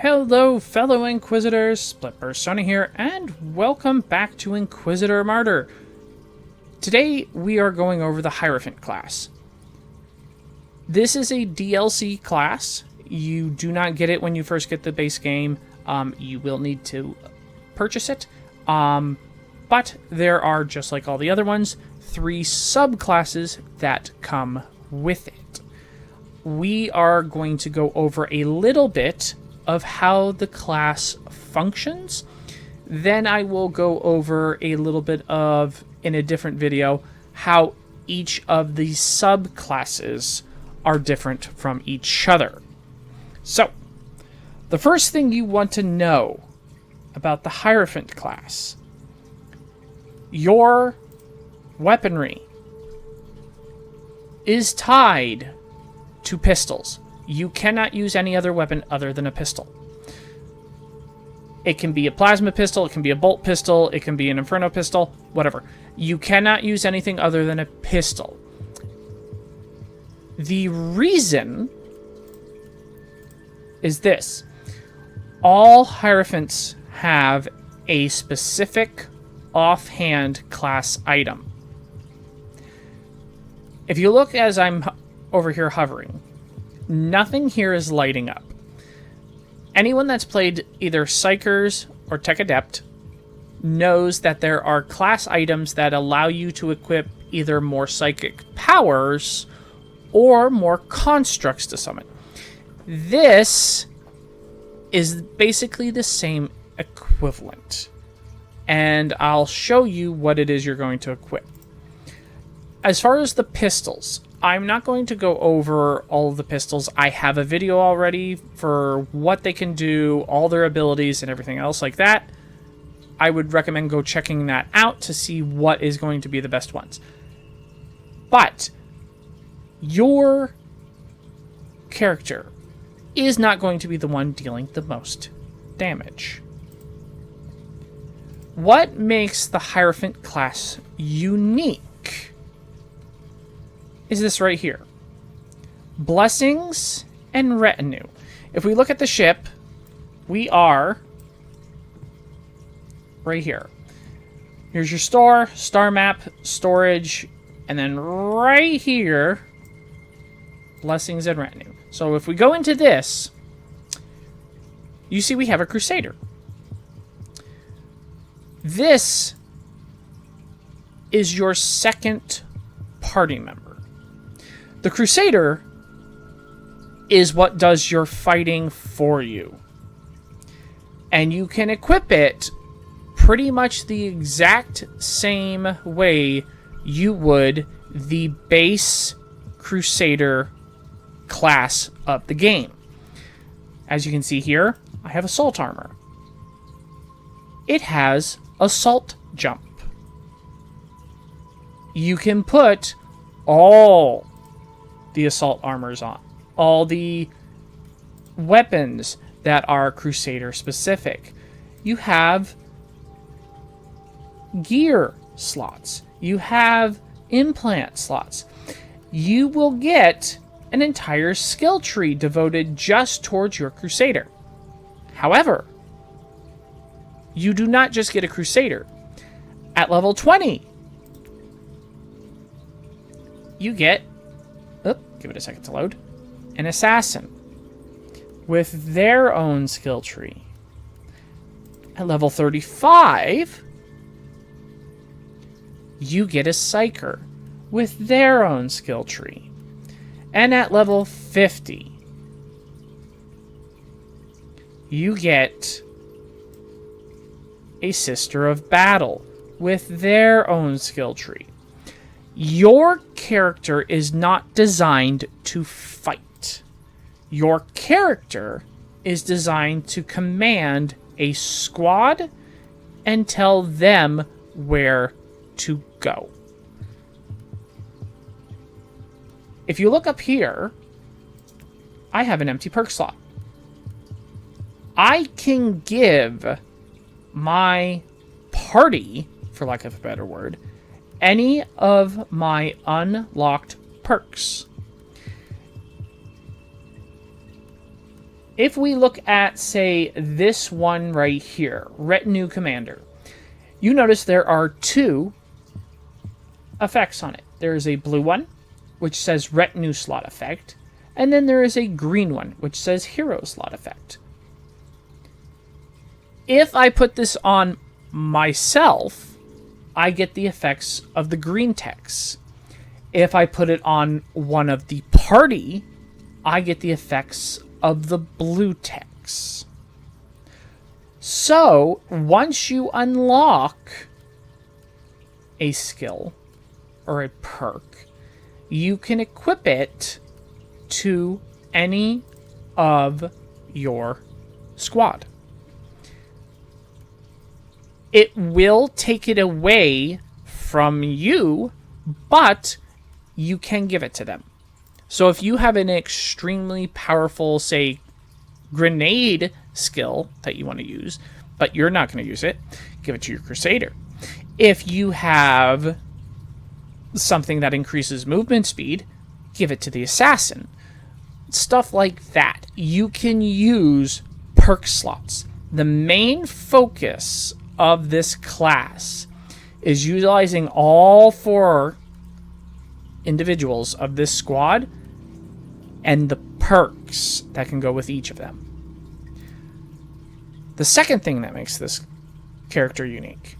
Hello, fellow Inquisitors, Splitburst Sonny here, and welcome back to Inquisitor Martyr. Today, we are going over the Hierophant class. This is a DLC class. You do not get it when you first get the base game. You will need to purchase it. But there are, just like all the other ones, 3 subclasses that come with it. We are going to go over a little bit of how the class functions. Then I will go over a little bit of, in a different video, how each of the subclasses are different from each other. So, the first thing you want to know about the Hierophant class: your weaponry is tied to pistols. You cannot use any other weapon other than a pistol. It can be a plasma pistol, it can be a bolt pistol, it can be an inferno pistol, whatever. You cannot use anything other than a pistol. The reason is this: all Hierophants have a specific offhand class item. If you look as I'm over here hovering, nothing here is lighting up. Anyone that's played either Psychers or Tech Adept knows that there are class items that allow you to equip either more psychic powers or more constructs to summon. This is basically the same equivalent, and I'll show you what it is you're going to equip. As far as the pistols, I'm not going to go over all of the pistols. I have a video already for what they can do, all their abilities, and everything else like that. I would recommend go checking that out to see what is going to be the best ones. But your character is not going to be the one dealing the most damage. What makes the Hierophant class unique is this right here: blessings and retinue. If we look at the ship, we are right here. Here's your star map, storage, and then right here, blessings and retinue. So if we go into this, you see we have a Crusader. This is your second party member. The Crusader is what does your fighting for you. And you can equip it pretty much the exact same way you would the base Crusader class of the game. As you can see here, I have assault armor. It has assault jump. You can put all the assault armors on, all the weapons that are Crusader specific. You have gear slots. You have implant slots. You will get an entire skill tree devoted just towards your Crusader. However, you do not just get a Crusader. At level 20, you get, give it a second to load, an assassin with their own skill tree. At level 35, you get a psyker with their own skill tree. And at level 50, you get a Sister of Battle with their own skill tree. Your character is not designed to fight. Your character is designed to command a squad and tell them where to go. If you look up here, I have an empty perk slot. I can give my party, for lack of a better word, any of my unlocked perks. If we look at, say, this one right here, Retinue Commander, you notice there are 2 effects on it. There is a blue one, which says Retinue slot effect, and then there is a green one, which says Hero slot effect. If I put this on myself, I get the effects of the green text. If I put it on one of the party, I get the effects of the blue text. So, once you unlock a skill or a perk, you can equip it to any of your squad. It will take it away from you, but you can give it to them. So if you have an extremely powerful, say, grenade skill that you want to use, but you're not going to use it, give it to your Crusader. If you have something that increases movement speed, give it to the Assassin. Stuff like that. You can use perk slots. The main focus of this class is utilizing all 4 individuals of this squad and the perks that can go with each of them. The second thing that makes this character unique.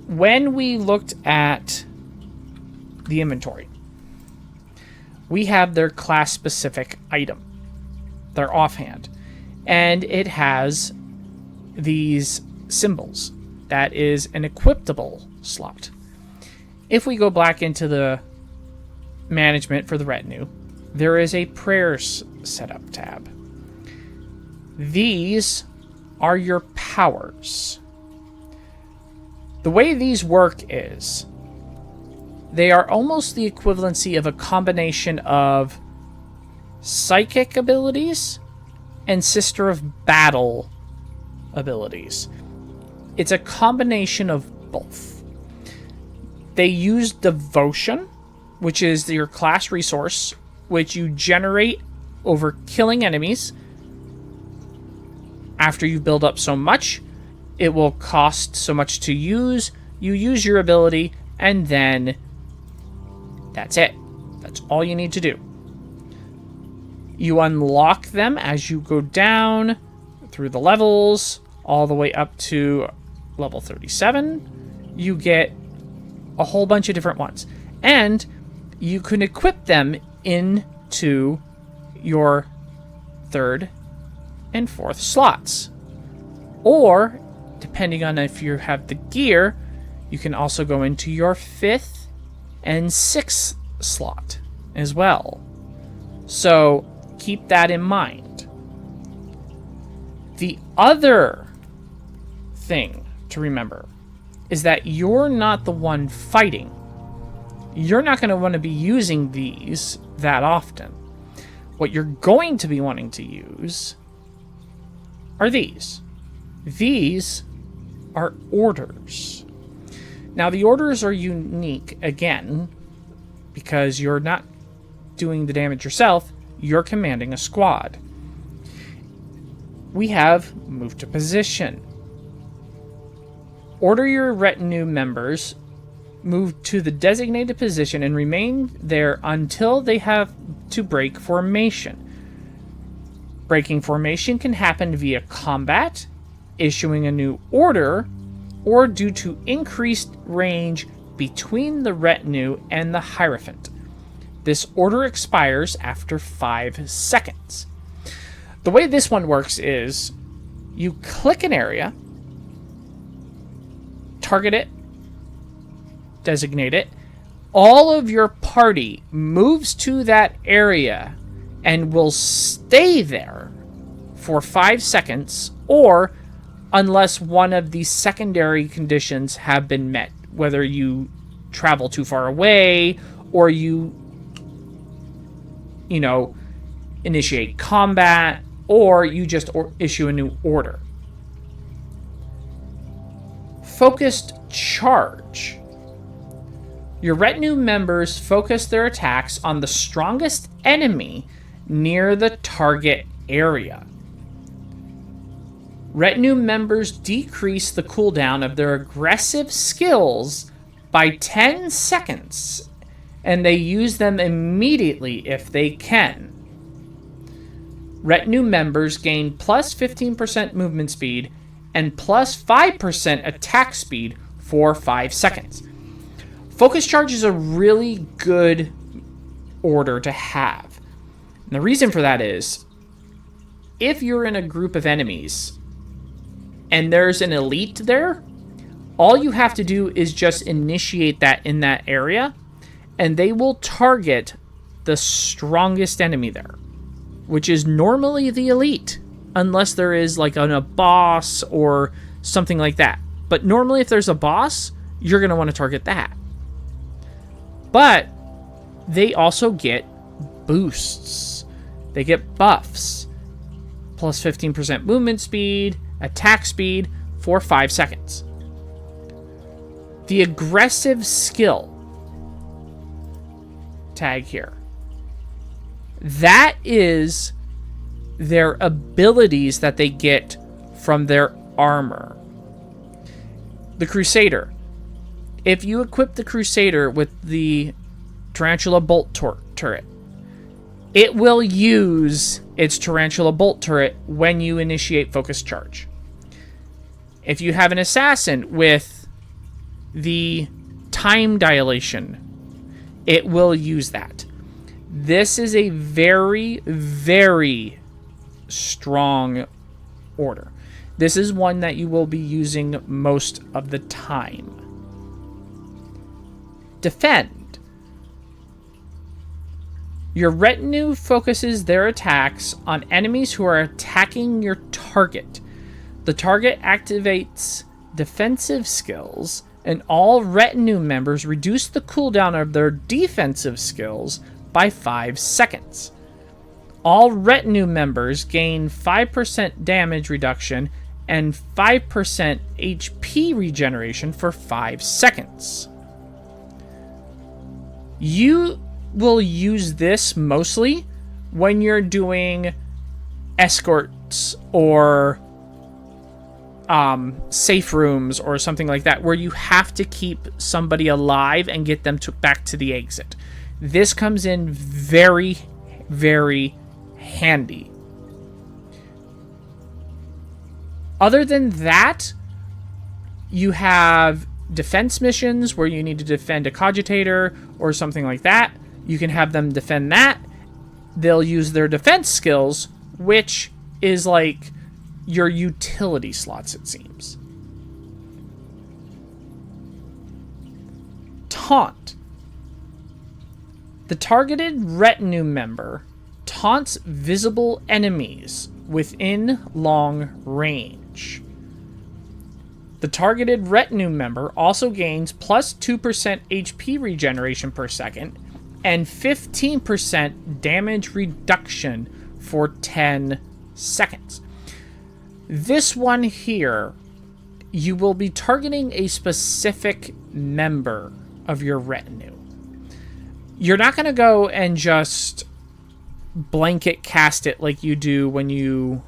When we looked at the inventory, we have their class-specific item, their offhand, and it has these symbols. That is an equipable slot. If we go back into the management for the retinue, there is a prayers setup tab. These are your powers. The way these work is they are almost the equivalency of a combination of psychic abilities and Sister of Battle abilities. It's a combination of both. They use devotion, which is your class resource, which you generate over killing enemies. After you build up so much, it will cost so much to use. You use your ability, and then that's it. That's all you need to do. You unlock them as you go down through the levels, all the way up to level 37. You get a whole bunch of different ones. And you can equip them into your 3rd and 4th slots. Or, depending on if you have the gear, you can also go into your 5th and 6th slot as well. So, keep that in mind. The other thing to remember is that you're not the one fighting. You're not going to want to be using these that often. What you're going to be wanting to use are these. These are orders. Now, the orders are unique, again, because you're not doing the damage yourself, you're commanding a squad. We have move to position. Order your retinue members move to the designated position and remain there until they have to break formation. Breaking formation can happen via combat, issuing a new order, or due to increased range between the retinue and the Hierophant. This order expires after 5 seconds. The way this one works is you click an area, target it, designate it, all of your party moves to that area and will stay there for 5 seconds, or unless one of the secondary conditions have been met, whether you travel too far away or you initiate combat, or you just issue a new order. Focused charge. Your retinue members focus their attacks on the strongest enemy near the target area. Retinue members decrease the cooldown of their aggressive skills by 10 seconds, and they use them immediately if they can. Retinue members gain plus 15% movement speed and plus 5% attack speed for 5 seconds. Focus Charge is a really good order to have. And the reason for that is, if you're in a group of enemies and there's an elite there, all you have to do is just initiate that in that area, and they will target the strongest enemy there, which is normally the elite, unless there is like a boss or something like that. But normally if there's a boss, you're going to want to target that. But they also get boosts. They get buffs. Plus 15% movement speed, attack speed for 5 seconds. The aggressive skill tag here, that is their abilities that they get from their armor. The Crusader. If you equip the Crusader with the Tarantula Bolt turret, it will use its Tarantula Bolt turret when you initiate Focus Charge. If you have an Assassin with the Time Dilation, it will use that. This is a very, very strong order. This is one that you will be using most of the time. Defend. Your retinue focuses their attacks on enemies who are attacking your target. The target activates defensive skills, and all retinue members reduce the cooldown of their defensive skills by 5 seconds. All retinue members gain 5% damage reduction and 5% HP regeneration for 5 seconds. You will use this mostly when you're doing escorts or safe rooms or something like that, where you have to keep somebody alive and get them back to the exit. This comes in very, very handy. Other than that, you have defense missions where you need to defend a cogitator or something like that. You can have them defend that. They'll use their defense skills, which is like your utility slots, it seems. Taunt. The targeted retinue member taunts visible enemies within long range. The targeted retinue member also gains plus 2% HP regeneration per second and 15% damage reduction for 10 seconds. This one here, you will be targeting a specific member of your retinue. You're not going to go and just blanket cast it like you do when you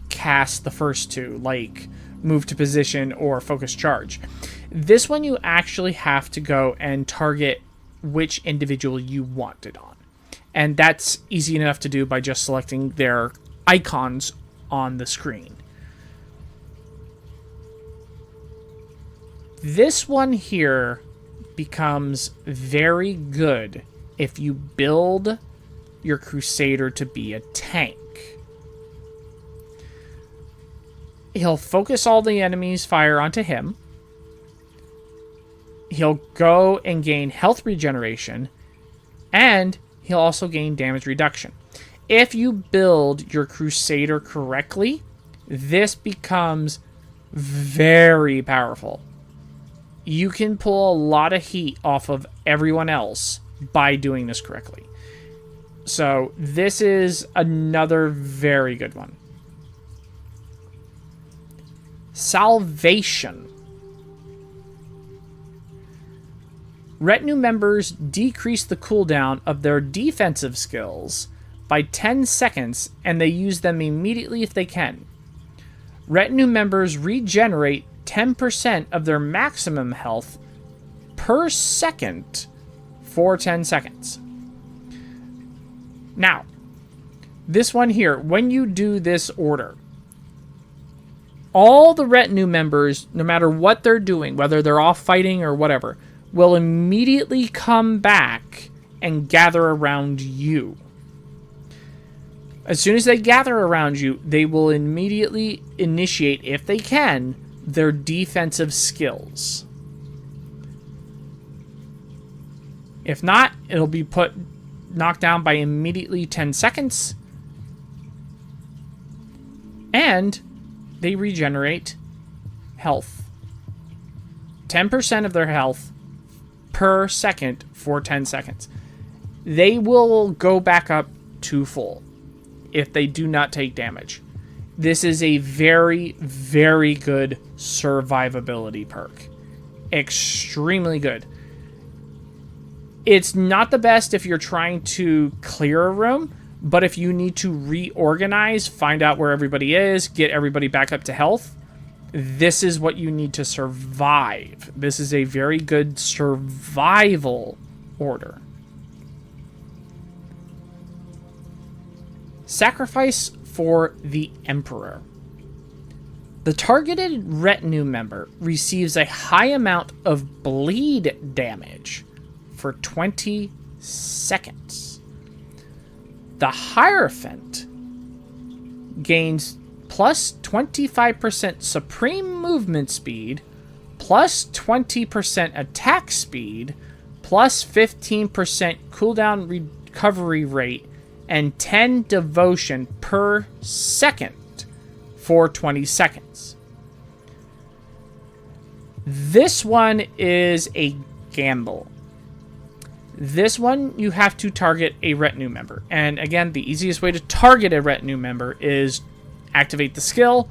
cast the first two, like move to position or focus charge. This one you actually have to go and target which individual you want it on. And that's easy enough to do by just selecting their icons on the screen. This one here becomes very good if you build your Crusader to be a tank. He'll focus all the enemy's fire onto him. He'll go and gain health regeneration, and he'll also gain damage reduction. If you build your Crusader correctly, this becomes very powerful. You can pull a lot of heat off of everyone else by doing this correctly. So this is another very good one. Salvation. Retinue members decrease the cooldown of their defensive skills by 10 seconds, and they use them immediately if they can. Retinue members regenerate 10% of their maximum health per second for 10 seconds. Now, this one here, when you do this order, all the retinue members, no matter what they're doing, whether they're off fighting or whatever, will immediately come back and gather around you. As soon as they gather around you, they will immediately initiate, if they can, their defensive skills. If not, it'll be knocked down by immediately 10 seconds. And they regenerate health. 10% of their health per second for 10 seconds. They will go back up to full if they do not take damage. This is a very, very good survivability perk. Extremely good. It's not the best if you're trying to clear a room, but if you need to reorganize, find out where everybody is, get everybody back up to health, this is what you need to survive. This is a very good survival order. Sacrifice for the Emperor. The targeted retinue member receives a high amount of bleed damage for 20 seconds. The Hierophant gains plus 25% supreme movement speed, plus 20% attack speed, plus 15% cooldown recovery rate, and 10 devotion per second for 20 seconds. This one is a gamble. This one, you have to target a retinue member. And again, the easiest way to target a retinue member is activate the skill,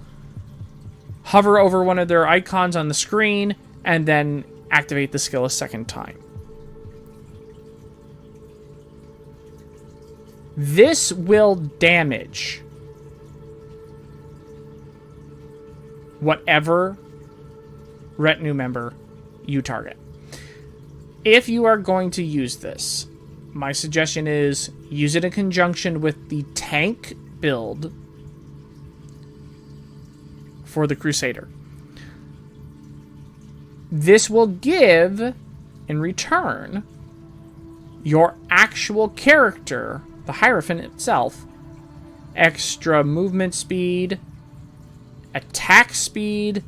hover over one of their icons on the screen, and then activate the skill a second time. This will damage whatever retinue member you target. If you are going to use this, my suggestion is use it in conjunction with the tank build for the Crusader. This will give, in return, your actual character, the Hierophant itself, extra movement speed, attack speed,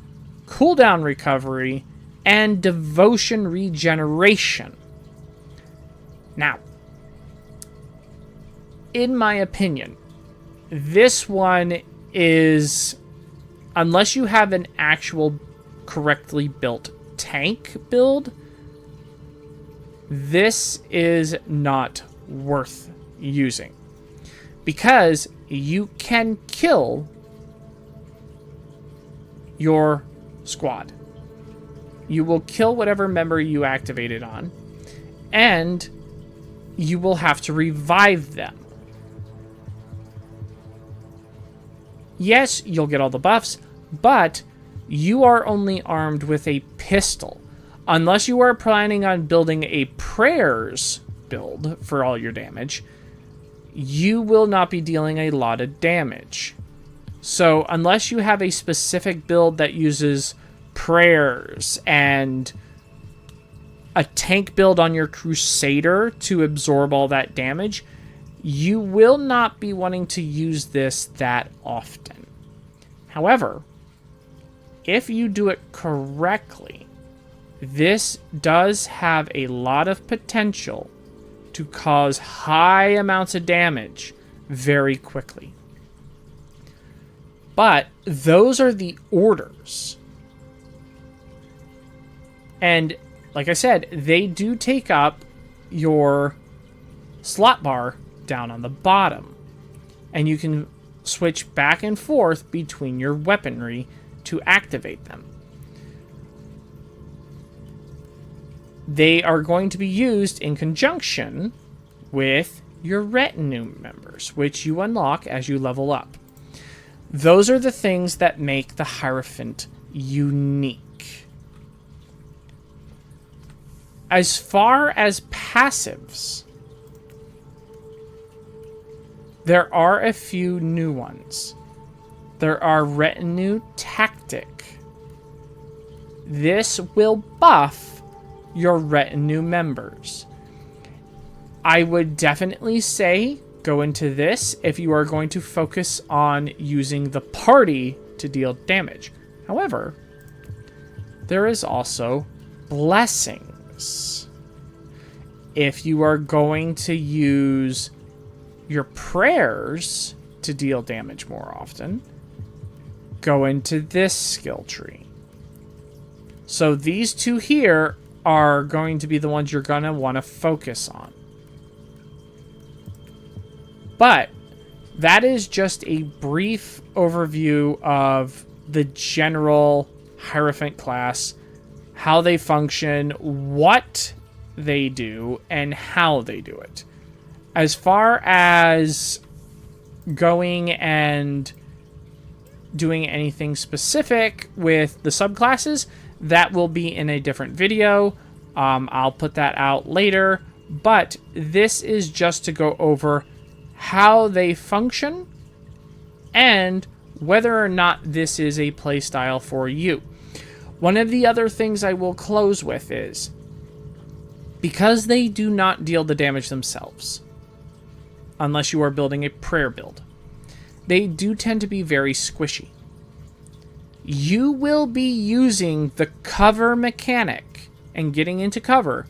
cooldown recovery, and devotion regeneration. Now, in my opinion, this one is, unless you have an actual correctly built tank build, this is not worth using, because you can kill your squad. You will kill whatever member you activated on, and you will have to revive them. Yes, you'll get all the buffs, but you are only armed with a pistol. Unless you are planning on building a prayers build for all your damage, you will not be dealing a lot of damage. So unless you have a specific build that uses prayers and a tank build on your Crusader to absorb all that damage, you will not be wanting to use this that often. However, if you do it correctly, this does have a lot of potential to cause high amounts of damage very quickly. But those are the orders. And like I said, they do take up your slot bar down on the bottom. And you can switch back and forth between your weaponry to activate them. They are going to be used in conjunction with your Retinue members, which you unlock as you level up. Those are the things that make the Hierophant unique. As far as passives, there are a few new ones. There are Retinue Tactic. This will buff your Retinue members. I would definitely say go into this if you are going to focus on using the party to deal damage. However, there is also Blessings. If you are going to use your prayers to deal damage more often, go into this skill tree. So these two here are going to be the ones you're going to want to focus on. But that is just a brief overview of the general Hierophant class, how they function, what they do, and how they do it. As far as going and doing anything specific with the subclasses, that will be in a different video. I'll put that out later. But this is just to go over how they function and whether or not this is a playstyle for you. One of the other things I will close with is, because they do not deal the damage themselves, unless you are building a prayer build, they do tend to be very squishy. You will be using the cover mechanic and getting into cover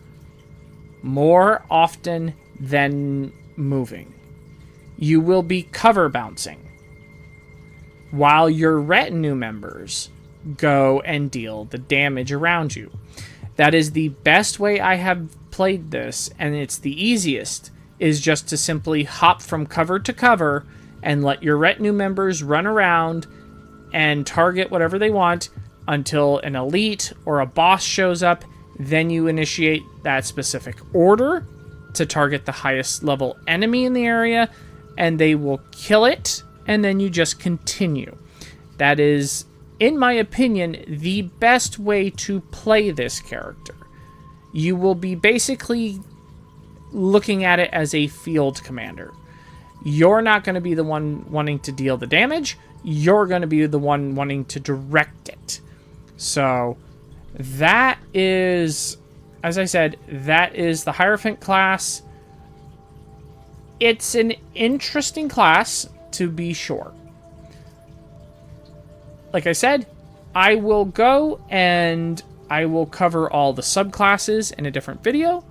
more often than moving. You will be cover bouncing while your Retinue members go and deal the damage around you. That is the best way I have played this, and it's the easiest, is just to simply hop from cover to cover and let your Retinue members run around and target whatever they want until an elite or a boss shows up. Then you initiate that specific order to target the highest level enemy in the area, and they will kill it, and then you just continue. That is, in my opinion, the best way to play this character. You will be basically looking at it as a field commander. You're not going to be the one wanting to deal the damage. You're going to be the one wanting to direct it. So that is, as I said, that is the Hierophant class. It's an interesting class, to be sure. Like I said, I will go and I will cover all the subclasses in a different video,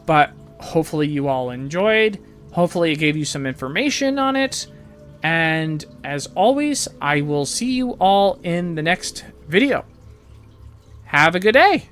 but hopefully you all enjoyed. Hopefully it gave you some information on it. And as always, I will see you all in the next video. Have a good day.